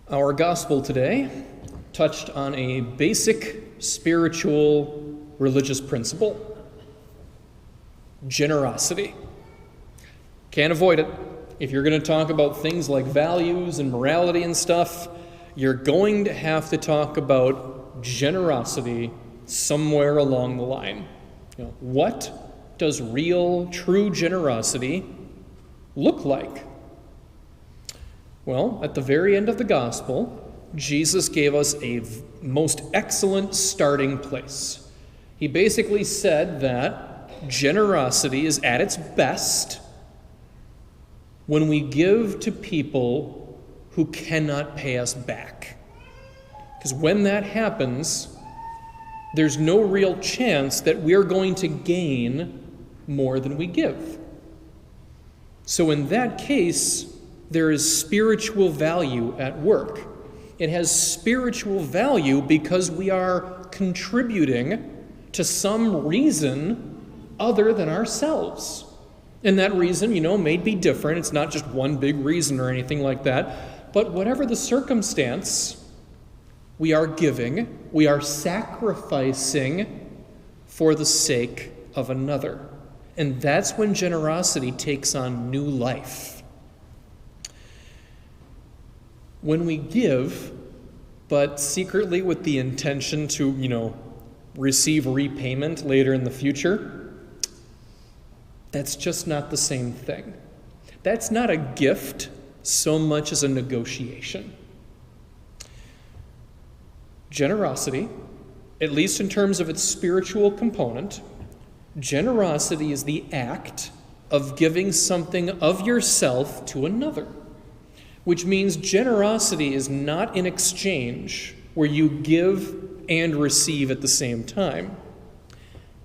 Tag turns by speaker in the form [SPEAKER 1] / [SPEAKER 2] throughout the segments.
[SPEAKER 1] Our gospel today touched on a basic spiritual religious principle: generosity. Can't avoid it. If you're going to talk about things like values and morality and stuff, you're going to have to talk about generosity somewhere along the line. What does real, true generosity look like? Well, at the very end of the gospel, Jesus gave us a most excellent starting place. He basically said that generosity is at its best when we give to people who cannot pay us back. Because when that happens, there's no real chance that we're going to gain more than we give. So in that case, there is spiritual value at work. It has spiritual value because we are contributing to some reason other than ourselves. And that reason, may be different. It's not just one big reason or anything like that. But whatever the circumstance, we are giving, we are sacrificing for the sake of another. And that's when generosity takes on new life. When we give, but secretly with the intention to, receive repayment later in the future, that's just not the same thing. That's not a gift so much as a negotiation. Generosity, at least in terms of its spiritual component, generosity is the act of giving something of yourself to another. Which means generosity is not an exchange where you give and receive at the same time.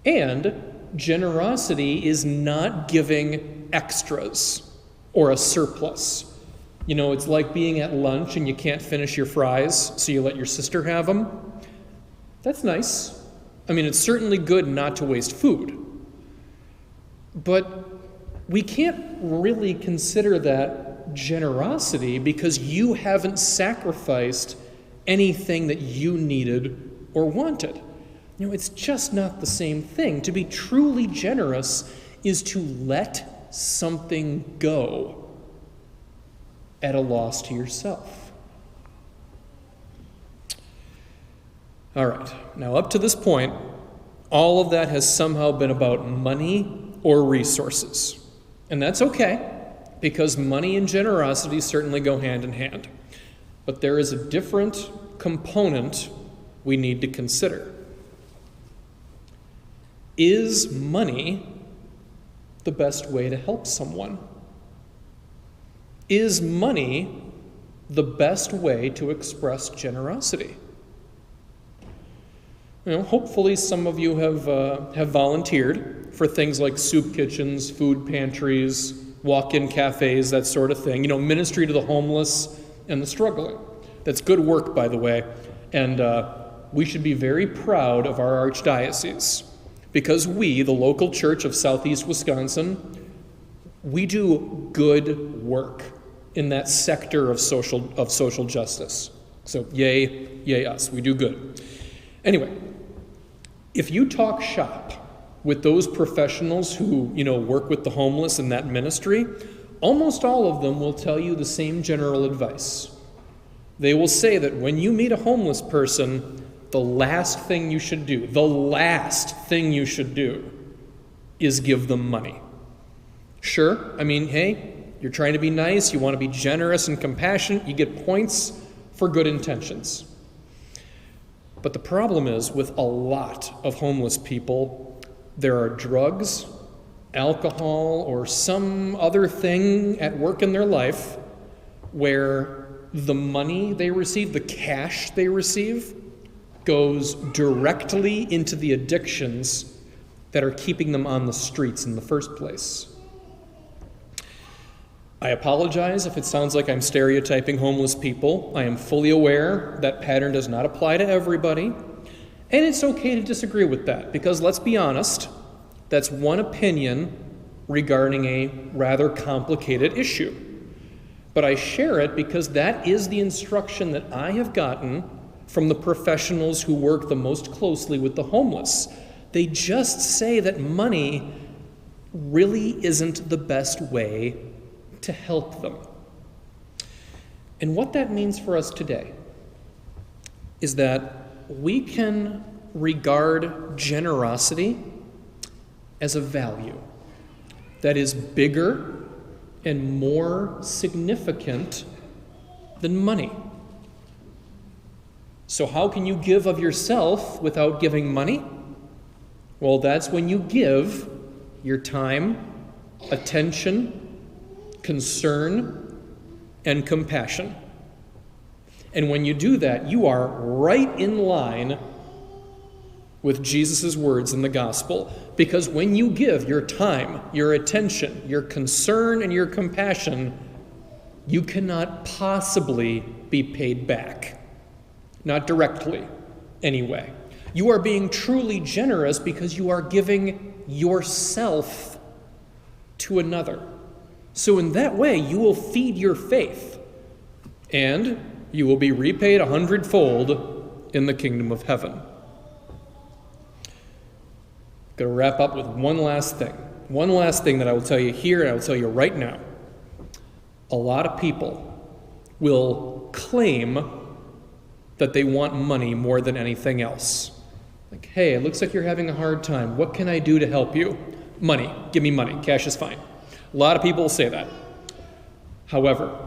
[SPEAKER 1] And generosity is not giving extras or a surplus. It's like being at lunch and you can't finish your fries, so you let your sister have them. That's nice. It's certainly good not to waste food. But we can't really consider that generosity because you haven't sacrificed anything that you needed or wanted. It's just not the same thing. To be truly generous is to let something go at a loss to yourself. All right, now up to this point, all of that has somehow been about money or resources. And that's okay, because money and generosity certainly go hand in hand. But there is a different component we need to consider. Is money the best way to help someone? Is money the best way to express generosity? Hopefully some of you have volunteered for things like soup kitchens, food pantries, walk-in cafes, that sort of thing. Ministry to the homeless and the struggling. That's good work, by the way. And we should be very proud of our archdiocese because we, the local church of Southeast Wisconsin, we do good work in that sector of social justice. So yay us. We do good. Anyway, if you talk shop with those professionals who, work with the homeless in that ministry, almost all of them will tell you the same general advice. They will say that when you meet a homeless person, the last thing you should do is give them money. Sure, hey, you're trying to be nice, you want to be generous and compassionate, you get points for good intentions. But the problem is, with a lot of homeless people, there are drugs, alcohol, or some other thing at work in their life where the money they receive, the cash they receive, goes directly into the addictions that are keeping them on the streets in the first place. I apologize if it sounds like I'm stereotyping homeless people. I am fully aware that pattern does not apply to everybody. And it's okay to disagree with that, because let's be honest, that's one opinion regarding a rather complicated issue. but I share it because that is the instruction that I have gotten from the professionals who work the most closely with the homeless. They just say that money really isn't the best way to help them. And what that means for us today is that we can regard generosity as a value that is bigger and more significant than money. So how can you give of yourself without giving money? Well, that's when you give your time, attention, concern, and compassion. And when you do that, you are right in line with Jesus' words in the gospel. Because when you give your time, your attention, your concern, and your compassion, you cannot possibly be paid back. Not directly, anyway. You are being truly generous because you are giving yourself to another. So in that way, you will feed your faith, and you will be repaid 100-fold in the kingdom of heaven. Going to wrap up with one last thing. One last thing that I will tell you here and I will tell you right now. A lot of people will claim that they want money more than anything else. Like, hey, it looks like you're having a hard time. What can I do to help you? Money. Give me money. Cash is fine. A lot of people will say that. However,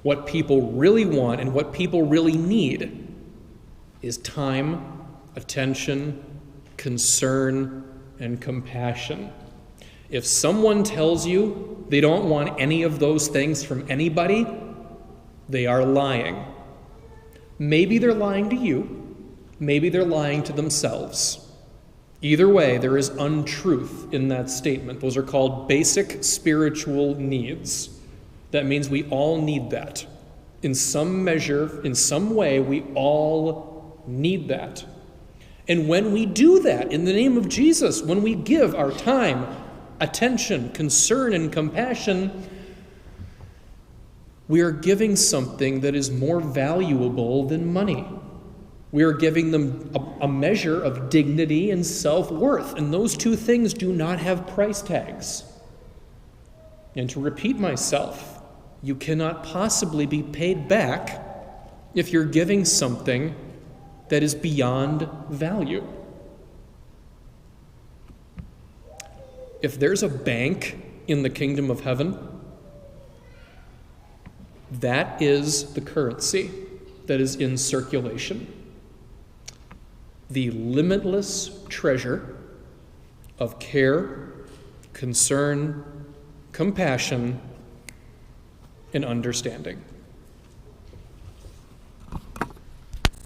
[SPEAKER 1] what people really want and what people really need is time, attention, concern, and compassion. If someone tells you they don't want any of those things from anybody, they are lying. Maybe they're lying to you. Maybe they're lying to themselves. Either way, there is untruth in that statement. Those are called basic spiritual needs. That means we all need that. In some measure, in some way, we all need that. And when we do that in the name of Jesus, when we give our time, attention, concern, and compassion, we are giving something that is more valuable than money. We are giving them a measure of dignity and self-worth, and those two things do not have price tags. And to repeat myself, you cannot possibly be paid back if you're giving something that is beyond value. If there's a bank in the kingdom of heaven, that is the currency that is in circulation. The limitless treasure of care, concern, compassion, and understanding.